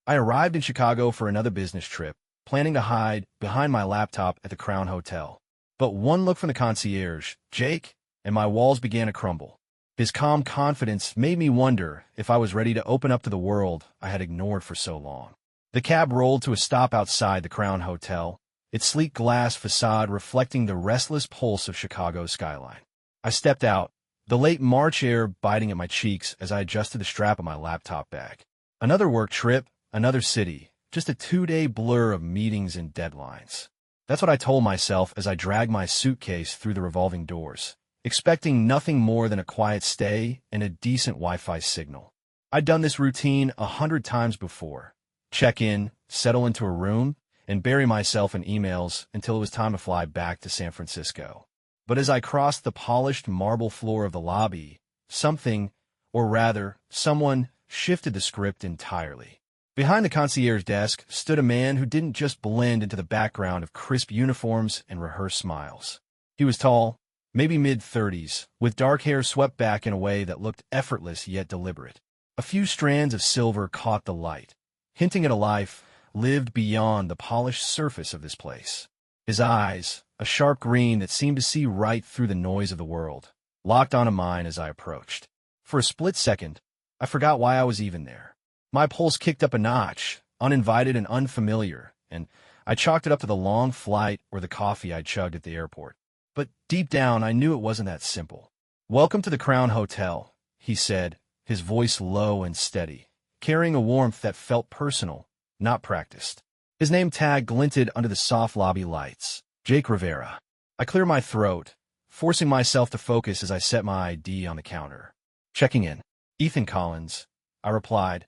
I arrived in Chicago for another business trip, planning to hide behind my laptop at the Crown Hotel. But one look from the concierge, Jake, and my walls began to crumble. His calm confidence made me wonder if I was ready to open up to the world I had ignored for so long. The cab rolled to a stop outside the Crown Hotel, its sleek glass facade reflecting the restless pulse of Chicago's skyline. I stepped out, the late March air biting at my cheeks as I adjusted the strap of my laptop bag. Another work trip, another city, just a 2-day blur of meetings and deadlines. That's what I told myself as I dragged my suitcase through the revolving doors, expecting nothing more than a quiet stay and a decent Wi-Fi signal. I'd done this routine 100 times before. Check in, settle into a room, and bury myself in emails until it was time to fly back to San Francisco. But as I crossed the polished marble floor of the lobby, something, or rather, someone, shifted the script entirely. Behind the concierge desk stood a man who didn't just blend into the background of crisp uniforms and rehearsed smiles. He was tall, maybe mid-30s, with dark hair swept back in a way that looked effortless yet deliberate. A few strands of silver caught the light, hinting at a life lived beyond the polished surface of this place. His eyes, a sharp green that seemed to see right through the noise of the world, locked onto mine as I approached. For a split second, I forgot why I was even there. My pulse kicked up a notch, uninvited and unfamiliar, and I chalked it up to the long flight or the coffee I'd chugged at the airport. But deep down, I knew it wasn't that simple. "Welcome to the Crown Hotel," he said, his voice low and steady, carrying a warmth that felt personal, not practiced. His name tag glinted under the soft lobby lights. Jake Rivera. I cleared my throat, forcing myself to focus as I set my ID on the counter. "Checking in." "Ethan Collins," I replied,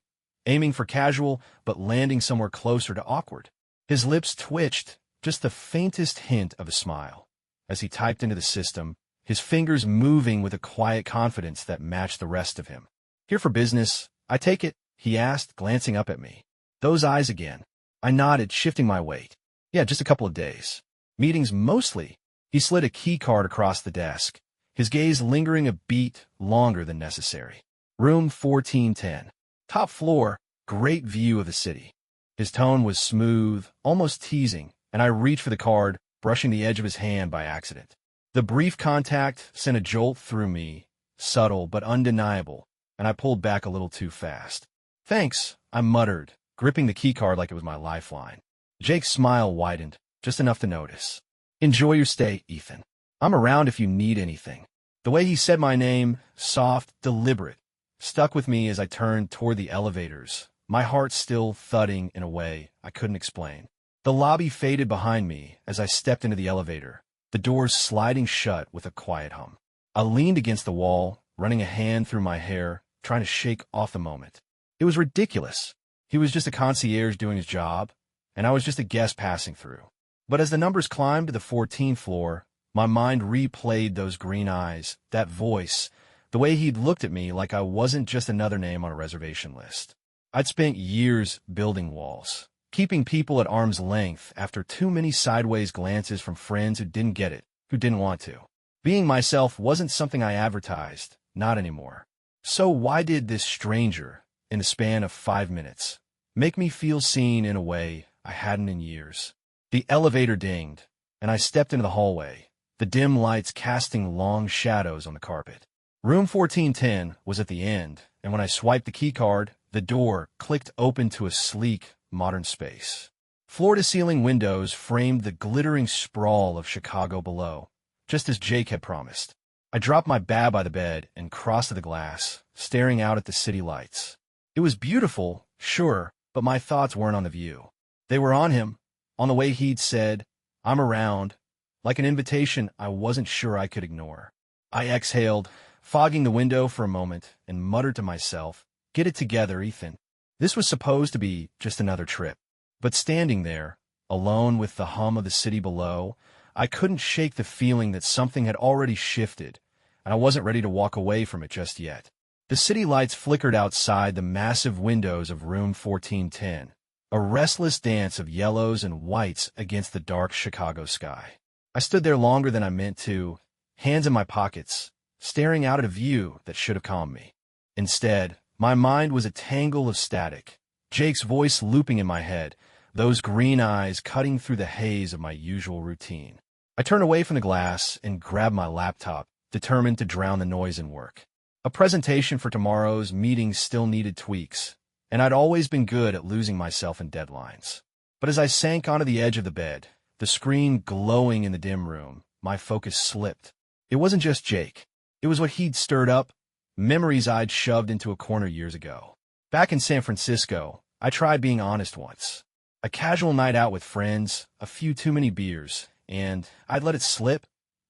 aiming for casual but landing somewhere closer to awkward. His lips twitched, just the faintest hint of a smile, as he typed into the system, his fingers moving with a quiet confidence that matched the rest of him. "Here for business, I take it?" he asked, glancing up at me. Those eyes again. I nodded, shifting my weight. "Yeah, just a couple of days. Meetings mostly." He slid a key card across the desk, his gaze lingering a beat longer than necessary. "Room 1410. Top floor, great view of the city." His tone was smooth, almost teasing, and I reached for the card, brushing the edge of his hand by accident. The brief contact sent a jolt through me, subtle but undeniable, and I pulled back a little too fast. "Thanks," I muttered, gripping the keycard like it was my lifeline. Jake's smile widened, just enough to notice. "Enjoy your stay, Ethan. I'm around if you need anything." The way he said my name, soft, deliberate, stuck with me as I turned toward the elevators, my heart still thudding in a way I couldn't explain. The lobby faded behind me as I stepped into the elevator, the doors sliding shut with a quiet hum. I leaned against the wall, running a hand through my hair, trying to shake off the moment. It was ridiculous. He was just a concierge doing his job, and I was just a guest passing through. But as the numbers climbed to the 14th floor, my mind replayed those green eyes, that voice, the way he'd looked at me like I wasn't just another name on a reservation list. I'd spent years building walls, keeping people at arm's length after too many sideways glances from friends who didn't get it, who didn't want to. Being myself wasn't something I advertised, not anymore. So why did this stranger, in the span of 5 minutes, make me feel seen in a way I hadn't in years? The elevator dinged, and I stepped into the hallway, the dim lights casting long shadows on the carpet. Room 1410 was at the end, and when I swiped the keycard, the door clicked open to a sleek, modern space. Floor-to-ceiling windows framed the glittering sprawl of Chicago below, just as Jake had promised. I dropped my bag by the bed and crossed to the glass, staring out at the city lights. It was beautiful, sure, but my thoughts weren't on the view. They were on him, on the way he'd said, "I'm around," like an invitation I wasn't sure I could ignore. I exhaled, fogging the window for a moment, and muttered to myself, "Get it together, Ethan." This was supposed to be just another trip. But standing there, alone with the hum of the city below, I couldn't shake the feeling that something had already shifted, and I wasn't ready to walk away from it just yet. The city lights flickered outside the massive windows of room 1410, a restless dance of yellows and whites against the dark Chicago sky. I stood there longer than I meant to, hands in my pockets, staring out at a view that should have calmed me. Instead, my mind was a tangle of static, Jake's voice looping in my head, those green eyes cutting through the haze of my usual routine. I turned away from the glass and grabbed my laptop, determined to drown the noise and work. A presentation for tomorrow's meeting still needed tweaks, and I'd always been good at losing myself in deadlines. But as I sank onto the edge of the bed, the screen glowing in the dim room, my focus slipped. It wasn't just Jake. It was what he'd stirred up, memories I'd shoved into a corner years ago. Back in San Francisco, I tried being honest once. A casual night out with friends, a few too many beers, and I'd let it slip.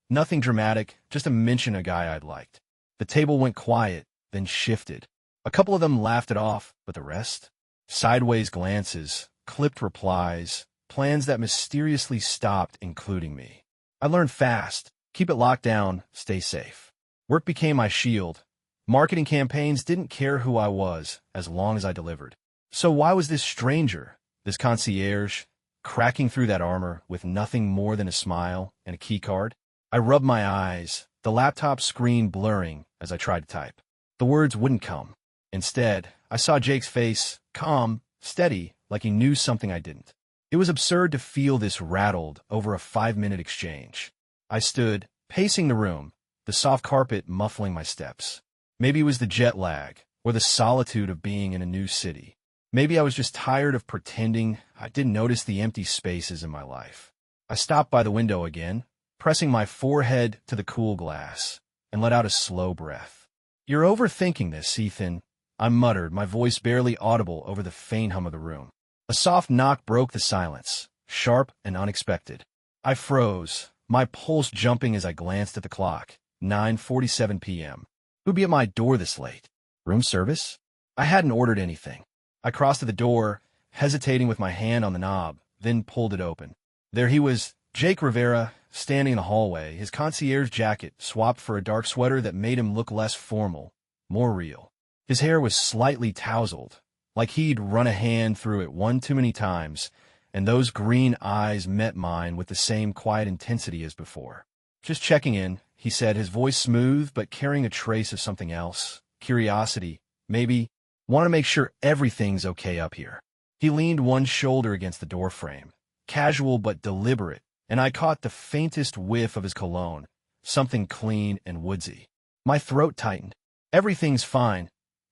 Nothing dramatic, just a mention of a guy I'd liked. The table went quiet, then shifted. A couple of them laughed it off, but the rest? Sideways glances, clipped replies, plans that mysteriously stopped including me. I learned fast. Keep it locked down, stay safe. Work became my shield. Marketing campaigns didn't care who I was as long as I delivered. So why was this stranger, this concierge, cracking through that armor with nothing more than a smile and a key card? I rubbed my eyes, the laptop screen blurring as I tried to type. The words wouldn't come. Instead, I saw Jake's face, calm, steady, like he knew something I didn't. It was absurd to feel this rattled over a 5-minute exchange. I stood, pacing the room, the soft carpet muffling my steps. Maybe it was the jet lag, or the solitude of being in a new city. Maybe I was just tired of pretending I didn't notice the empty spaces in my life. I stopped by the window again, pressing my forehead to the cool glass, and let out a slow breath. "You're overthinking this, Ethan," I muttered, my voice barely audible over the faint hum of the room. A soft knock broke the silence, sharp and unexpected. I froze, my pulse jumping as I glanced at the clock. 9:47 p.m. Who'd be at my door this late? Room service? I hadn't ordered anything. I crossed to the door, hesitating with my hand on the knob, then pulled it open. There he was, Jake Rivera, standing in the hallway, his concierge jacket swapped for a dark sweater that made him look less formal, more real. His hair was slightly tousled, like he'd run a hand through it one too many times, and those green eyes met mine with the same quiet intensity as before. "Just checking in," he said, his voice smooth but carrying a trace of something else. Curiosity, maybe. "Want to make sure everything's okay up here." He leaned one shoulder against the doorframe, casual but deliberate, and I caught the faintest whiff of his cologne, something clean and woodsy. My throat tightened. "Everything's fine,"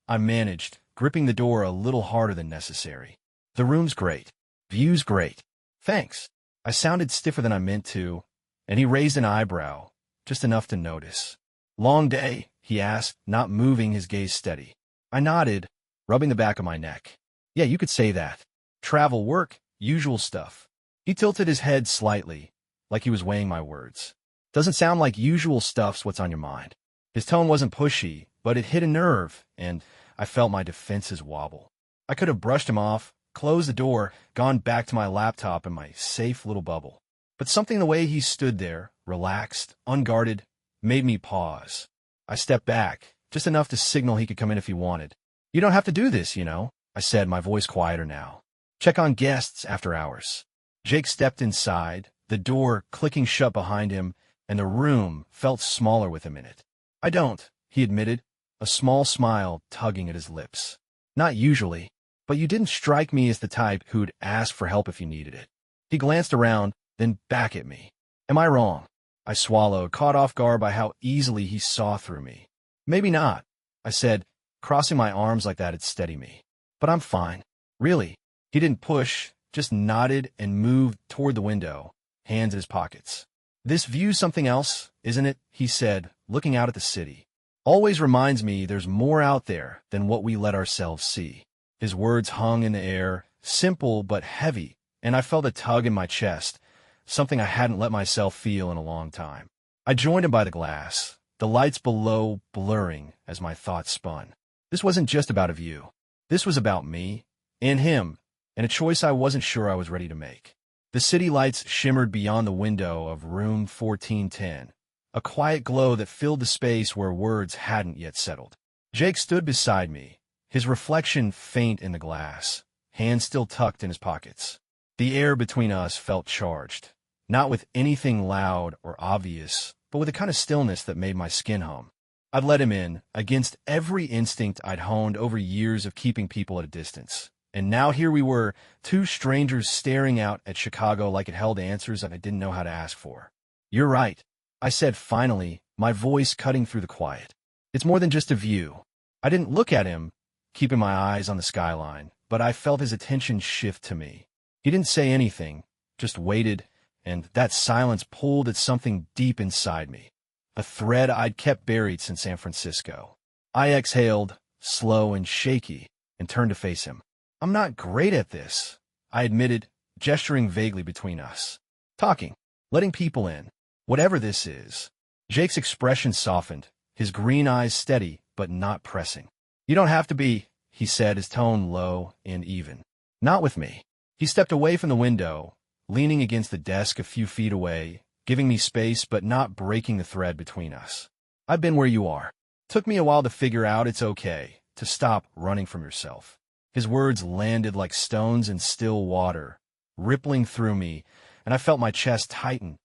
I managed, gripping the door a little harder than necessary. "The room's great. View's great. Thanks." I sounded stiffer than I meant to, and he raised an eyebrow, just enough to notice. "Long day?" he asked, not moving, his gaze steady. I nodded, rubbing the back of my neck. "Yeah, you could say that. Travel, work, usual stuff." He tilted his head slightly, like he was weighing my words. "Doesn't sound like usual stuff's what's on your mind." His tone wasn't pushy, but it hit a nerve, and I felt my defenses wobble. I could have brushed him off, closed the door, gone back to my laptop and my safe little bubble. But something in the way he stood there, relaxed, unguarded, made me pause. I stepped back, just enough to signal he could come in if he wanted. "You don't have to do this, you know," I said, my voice quieter now. "Check on guests after hours." Jake stepped inside, the door clicking shut behind him, and the room felt smaller with him in it. "I don't," he admitted, a small smile tugging at his lips. "Not usually, but you didn't strike me as the type who'd ask for help if you needed it." He glanced around, then back at me. "Am I wrong?" I swallowed, caught off guard by how easily he saw through me. "Maybe not," I said, crossing my arms like that'd steady me. "But I'm fine. Really." He didn't push, just nodded and moved toward the window, hands in his pockets. "This view's something else, isn't it?" he said, looking out at the city. "Always reminds me there's more out there than what we let ourselves see." His words hung in the air, simple but heavy, and I felt a tug in my chest, something I hadn't let myself feel in a long time. I joined him by the glass, the lights below blurring as my thoughts spun. This wasn't just about a view. This was about me, and him, and a choice I wasn't sure I was ready to make. The city lights shimmered beyond the window of room 1410, a quiet glow that filled the space where words hadn't yet settled. Jake stood beside me, his reflection faint in the glass, hands still tucked in his pockets. The air between us felt charged, not with anything loud or obvious, but with a kind of stillness that made my skin hum. I'd let him in, against every instinct I'd honed over years of keeping people at a distance, And now here we were, two strangers staring out at Chicago like it held answers that I didn't know how to ask for. "You're right," I said finally, my voice cutting through the quiet. "It's more than just a view." I didn't look at him, keeping my eyes on the skyline, but I felt his attention shift to me. He didn't say anything, just waited, and that silence pulled at something deep inside me, a thread I'd kept buried since San Francisco. I exhaled, slow and shaky, and turned to face him. "I'm not great at this," I admitted, gesturing vaguely between us. "Talking, letting people in, whatever this is." Jake's expression softened, his green eyes steady but not pressing. "You don't have to be," he said, his tone low and even. "Not with me." He stepped away from the window, leaning against the desk a few feet away, giving me space but not breaking the thread between us. "I've been where you are. Took me a while to figure out it's okay to stop running from yourself." His words landed like stones in still water, rippling through me, and I felt my chest tighten,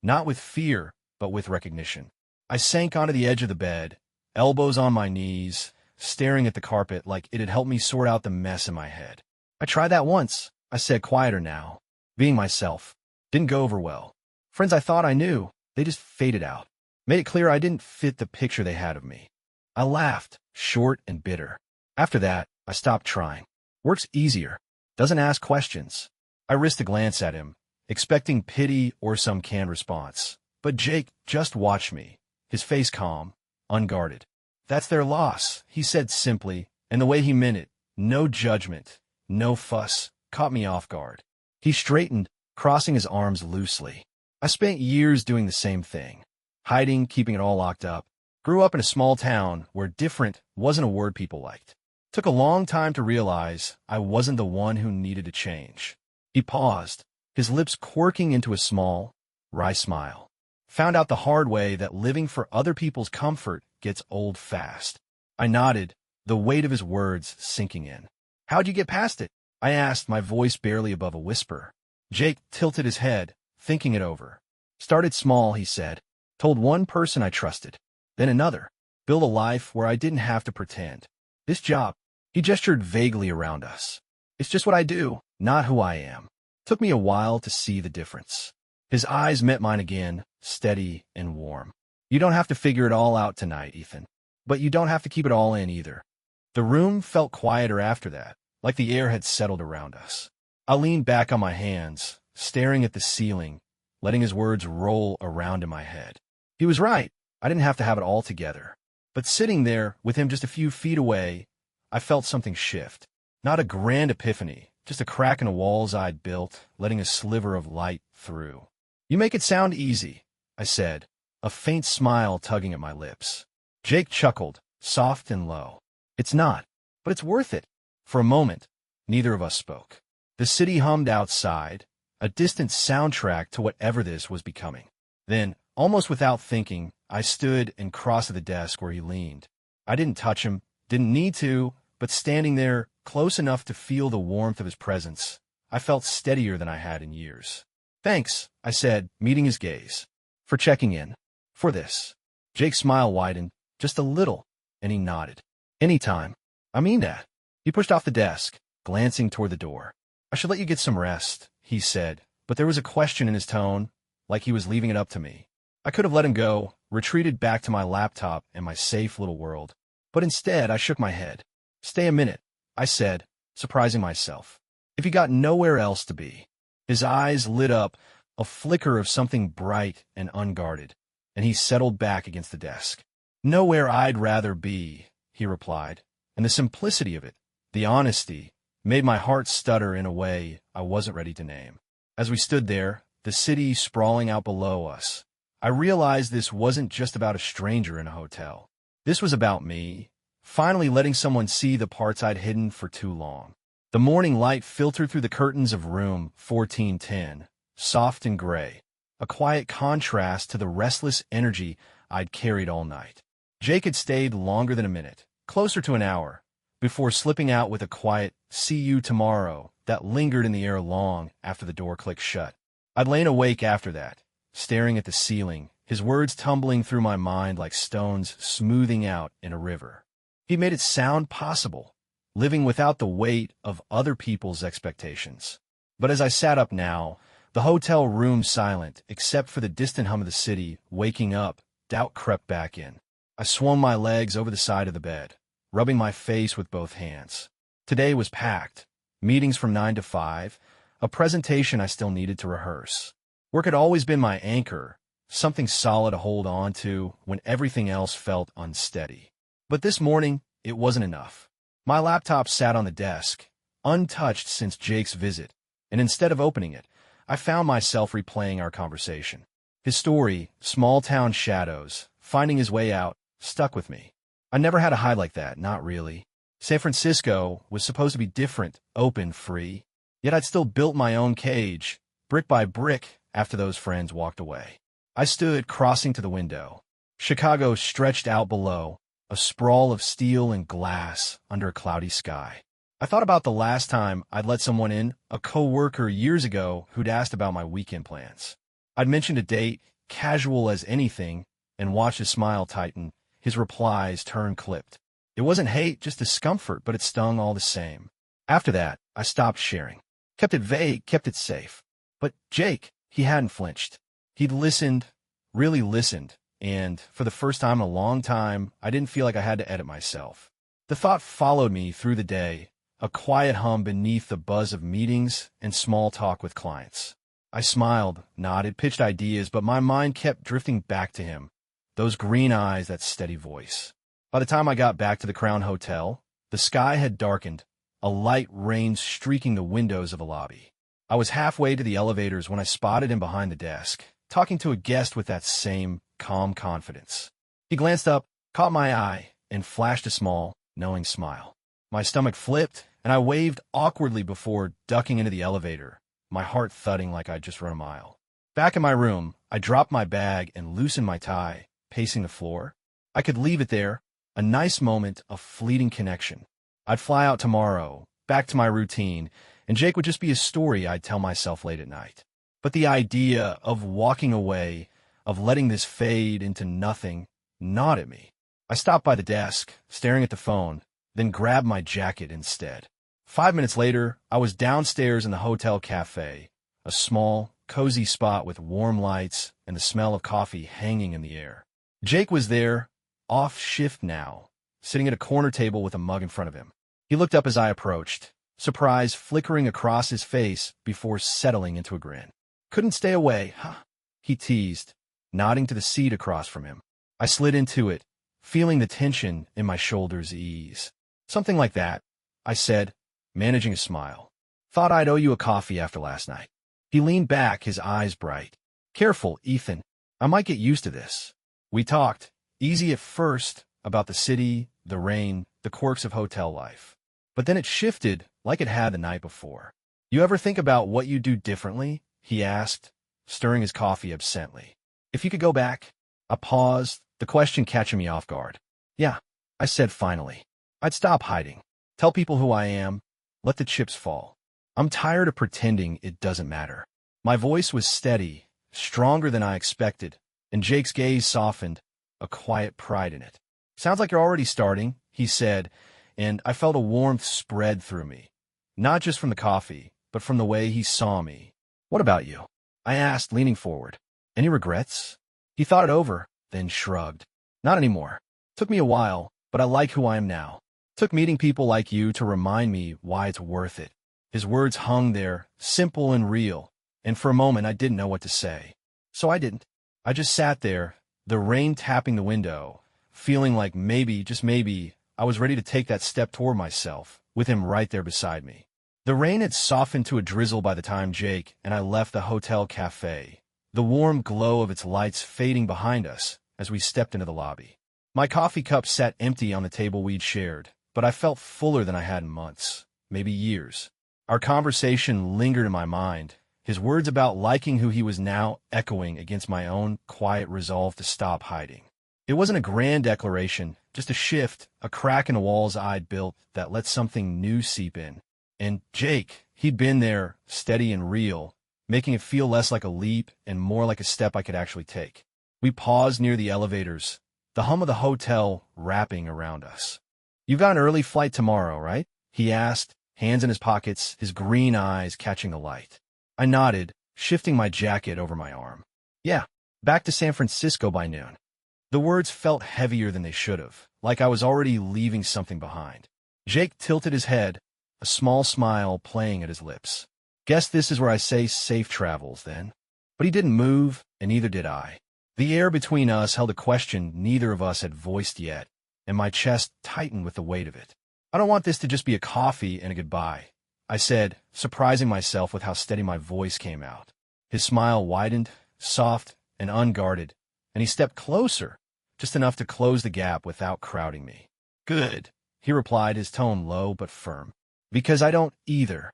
not with fear, but with recognition. I sank onto the edge of the bed, elbows on my knees, staring at the carpet like it had helped me sort out the mess in my head. "I tried that once," I said, quieter now. "Being myself. Didn't go over well. Friends I thought I knew, they just faded out. Made it clear I didn't fit the picture they had of me." I laughed, short and bitter. "After that, I stopped trying. Works easier. Doesn't ask questions." I risked a glance at him, expecting pity or some canned response. But Jake just watched me, his face calm, unguarded. "That's their loss," he said simply, and the way he meant it, no judgment, no fuss, caught me off guard. He straightened, crossing his arms loosely. "I spent years doing the same thing. Hiding, keeping it all locked up. Grew up in a small town where different wasn't a word people liked. Took a long time to realize I wasn't the one who needed to change." He paused, his lips quirking into a small, wry smile. "Found out the hard way that living for other people's comfort gets old fast." I nodded, the weight of his words sinking in. "How'd you get past it?" I asked, my voice barely above a whisper. Jake tilted his head, thinking it over. "Started small," he said. "Told one person I trusted. Then another. Built a life where I didn't have to pretend. This job," he gestured vaguely around us. "It's just what I do, not who I am." Took me a while to see the difference. His eyes met mine again, steady and warm. "You don't have to figure it all out tonight, Ethan. But you don't have to keep it all in either." The room felt quieter after that, like the air had settled around us. I leaned back on my hands, staring at the ceiling, letting his words roll around in my head. He was right. I didn't have to have it all together. But sitting there, with him just a few feet away, I felt something shift. Not a grand epiphany, just a crack in the walls I'd built, letting a sliver of light through. "You make it sound easy," I said, a faint smile tugging at my lips. Jake chuckled, soft and low. "It's not, but it's worth it." For a moment, neither of us spoke. The city hummed outside, a distant soundtrack to whatever this was becoming. Then, almost without thinking, I stood and crossed to the desk where he leaned. I didn't touch him, didn't need to, but standing there, close enough to feel the warmth of his presence, I felt steadier than I had in years. "Thanks," I said, meeting his gaze. "For checking in. For this." Jake's smile widened, just a little, and he nodded. "Anytime. I mean that." He pushed off the desk, glancing toward the door. "I should let you get some rest," he said, but there was a question in his tone, like he was leaving it up to me. I could have let him go, retreated back to my laptop and my safe little world. But instead, I shook my head. "Stay a minute," I said, surprising myself. "If you got nowhere else to be." His eyes lit up, a flicker of something bright and unguarded, and he settled back against the desk. "Nowhere I'd rather be," he replied, and the simplicity of it, the honesty, made my heart stutter in a way I wasn't ready to name. As we stood there, the city sprawling out below us, I realized this wasn't just about a stranger in a hotel. This was about me, finally letting someone see the parts I'd hidden for too long. The morning light filtered through the curtains of room 1410, soft and gray, a quiet contrast to the restless energy I'd carried all night. Jake had stayed longer than a minute, closer to an hour, before slipping out with a quiet, "See you tomorrow," that lingered in the air long after the door clicked shut. I'd lain awake after that, staring at the ceiling, his words tumbling through my mind like stones smoothing out in a river. He made it sound possible. living without the weight of other people's expectations. But as I sat up now, the hotel room silent, except for the distant hum of the city, waking up, doubt crept back in. I swung my legs over the side of the bed, rubbing my face with both hands. Today was packed. Meetings from 9 to 5, a presentation I still needed to rehearse. Work had always been my anchor, something solid to hold on to when everything else felt unsteady. But this morning, it wasn't enough. My laptop sat on the desk, untouched since Jake's visit, and instead of opening it, I found myself replaying our conversation. His story, small-town shadows, finding his way out, stuck with me. I never had a high like that, not really. San Francisco was supposed to be different, open, free. Yet I'd still built my own cage, brick by brick, after those friends walked away. I stood crossing to the window. Chicago stretched out below, a sprawl of steel and glass under a cloudy sky. I thought about the last time I'd let someone in, a co-worker years ago who'd asked about my weekend plans. I'd mentioned a date, casual as anything, and watched his smile tighten, his replies turn clipped. It wasn't hate, just discomfort, but it stung all the same. After that, I stopped sharing. Kept it vague, kept it safe. But Jake, he hadn't flinched. He'd listened, really listened, and for the first time in a long time, I didn't feel like I had to edit myself. The thought followed me through the day, a quiet hum beneath the buzz of meetings and small talk with clients. I smiled, nodded, pitched ideas, but my mind kept drifting back to him. Those green eyes, that steady voice. By the time I got back to the Crown Hotel, the sky had darkened, a light rain streaking the windows of the lobby. I was halfway to the elevators when I spotted him behind the desk, talking to a guest with that same calm confidence. He glanced up, caught my eye, and flashed a small, knowing smile. My stomach flipped, and I waved awkwardly before ducking into the elevator, my heart thudding like I'd just run a mile. Back in my room, I dropped my bag and loosened my tie, pacing the floor. I could leave it there, a nice moment of fleeting connection. I'd fly out tomorrow, back to my routine, and Jake would just be a story I'd tell myself late at night. But the idea of walking away, of letting this fade into nothing, gnawed at me. I stopped by the desk, staring at the phone, then grabbed my jacket instead. 5 minutes later, I was downstairs in the hotel cafe, a small, cozy spot with warm lights and the smell of coffee hanging in the air. Jake was there, off shift now, sitting at a corner table with a mug in front of him. He looked up as I approached, surprise flickering across his face before settling into a grin. "Couldn't stay away, huh?" he teased, nodding to the seat across from him. I slid into it, feeling the tension in my shoulders ease. "Something like that," I said, managing a smile. "Thought I'd owe you a coffee after last night." He leaned back, his eyes bright. "Careful, Ethan. I might get used to this." We talked, easy at first, about the city, the rain, the quirks of hotel life. But then it shifted, like it had the night before. "You ever think about what you'd do differently?" he asked, stirring his coffee absently. "If you could go back?" I paused, the question catching me off guard. "Yeah," I said finally. "I'd stop hiding. Tell people who I am. Let the chips fall. I'm tired of pretending it doesn't matter." My voice was steady, stronger than I expected, and Jake's gaze softened, a quiet pride in it. "Sounds like you're already starting," he said, and I felt a warmth spread through me. Not just from the coffee, but from the way he saw me. "What about you?" I asked, leaning forward. "Any regrets?" He thought it over, then shrugged. "Not anymore. Took me a while, but I like who I am now. Took meeting people like you to remind me why it's worth it." His words hung there, simple and real, and for a moment I didn't know what to say. So I didn't. I just sat there, the rain tapping the window, feeling like maybe, just maybe, I was ready to take that step toward myself, with him right there beside me. The rain had softened to a drizzle by the time Jake and I left the hotel cafe, the warm glow of its lights fading behind us as we stepped into the lobby. My coffee cup sat empty on the table we'd shared, but I felt fuller than I had in months, maybe years. Our conversation lingered in my mind, his words about liking who he was now echoing against my own quiet resolve to stop hiding. It wasn't a grand declaration, just a shift, a crack in the walls I'd built that let something new seep in. And Jake, he'd been there, steady and real, making it feel less like a leap and more like a step I could actually take. We paused near the elevators, the hum of the hotel wrapping around us. "You've got an early flight tomorrow, right?" he asked, hands in his pockets, his green eyes catching the light. I nodded, shifting my jacket over my arm. Yeah, back to San Francisco by noon. The words felt heavier than they should have, like I was already leaving something behind. Jake tilted his head, a small smile playing at his lips. Guess this is where I say safe travels, then. But he didn't move, and neither did I. The air between us held a question neither of us had voiced yet, and my chest tightened with the weight of it. I don't want this to just be a coffee and a goodbye, I said, surprising myself with how steady my voice came out. His smile widened, soft and unguarded, and he stepped closer, just enough to close the gap without crowding me. Good, he replied, his tone low but firm. Because I don't either.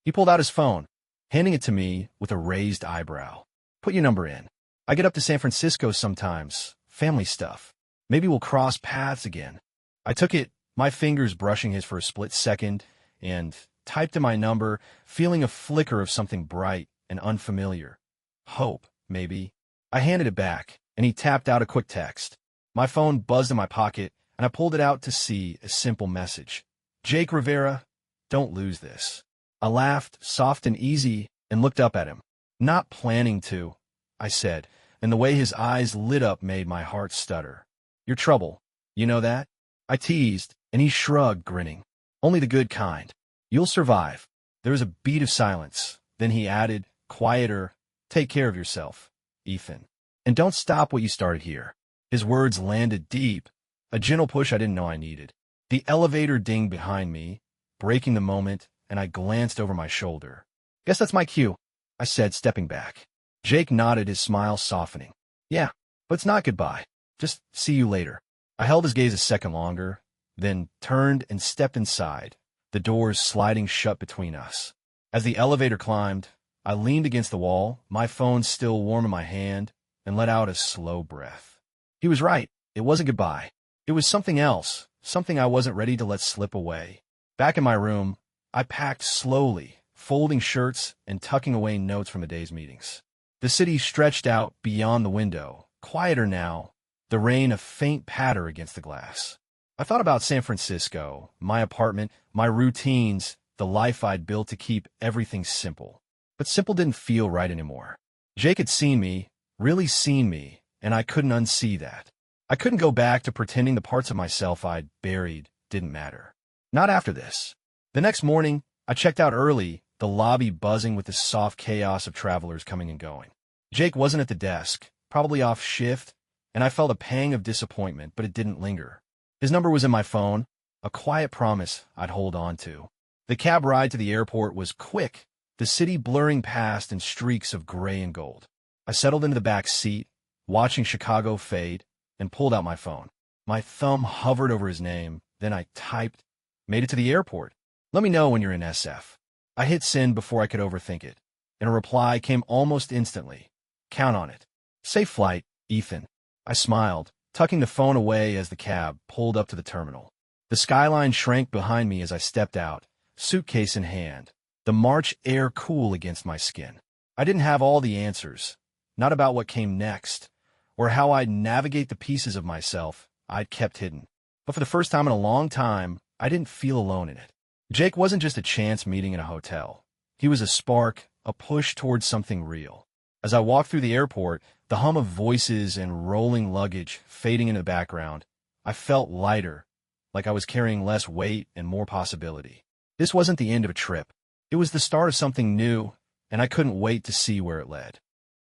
He pulled out his phone, handing it to me with a raised eyebrow. Put your number in. I get up to San Francisco sometimes. Family stuff. Maybe we'll cross paths again. I took it, my fingers brushing his for a split second, and typed in my number, feeling a flicker of something bright and unfamiliar. Hope, maybe. I handed it back, and he tapped out a quick text. My phone buzzed in my pocket, and I pulled it out to see a simple message. Jake Rivera, don't lose this. I laughed, soft and easy, and looked up at him. Not planning to, I said, and the way his eyes lit up made my heart stutter. You're trouble, you know that? I teased, and he shrugged, grinning. Only the good kind. You'll survive. There was a beat of silence. Then he added, quieter, take care of yourself, Ethan. And don't stop what you started here. His words landed deep, a gentle push I didn't know I needed. The elevator dinged behind me, breaking the moment, and I glanced over my shoulder. Guess that's my cue, I said, stepping back. Jake nodded, his smile softening. Yeah, but it's not goodbye. Just see you later. I held his gaze a second longer, then turned and stepped inside, the doors sliding shut between us. As the elevator climbed, I leaned against the wall, my phone still warm in my hand, and let out a slow breath. He was right. It wasn't goodbye. It was something else, something I wasn't ready to let slip away. Back in my room, I packed slowly, folding shirts and tucking away notes from the day's meetings. The city stretched out beyond the window, quieter now, the rain a faint patter against the glass. I thought about San Francisco, my apartment, my routines, the life I'd built to keep everything simple. But simple didn't feel right anymore. Jake had seen me, really seen me, and I couldn't unsee that. I couldn't go back to pretending the parts of myself I'd buried didn't matter. Not after this. The next morning, I checked out early, the lobby buzzing with the soft chaos of travelers coming and going. Jake wasn't at the desk, probably off shift, and I felt a pang of disappointment, but it didn't linger. His number was in my phone, a quiet promise I'd hold on to. The cab ride to the airport was quick, the city blurring past in streaks of gray and gold. I settled into the back seat, watching Chicago fade, and pulled out my phone. My thumb hovered over his name, then I typed, made it to the airport. Let me know when you're in SF. I hit send before I could overthink it, and a reply came almost instantly. Count on it. Safe flight, Ethan. I smiled, tucking the phone away as the cab pulled up to the terminal. The skyline shrank behind me as I stepped out, suitcase in hand, the March air cool against my skin. I didn't have all the answers, not about what came next, or how I'd navigate the pieces of myself I'd kept hidden. But for the first time in a long time, I didn't feel alone in it. Jake wasn't just a chance meeting in a hotel. He was a spark, a push towards something real. As I walked through the airport, the hum of voices and rolling luggage fading in the background, I felt lighter, like I was carrying less weight and more possibility. This wasn't the end of a trip. It was the start of something new, and I couldn't wait to see where it led.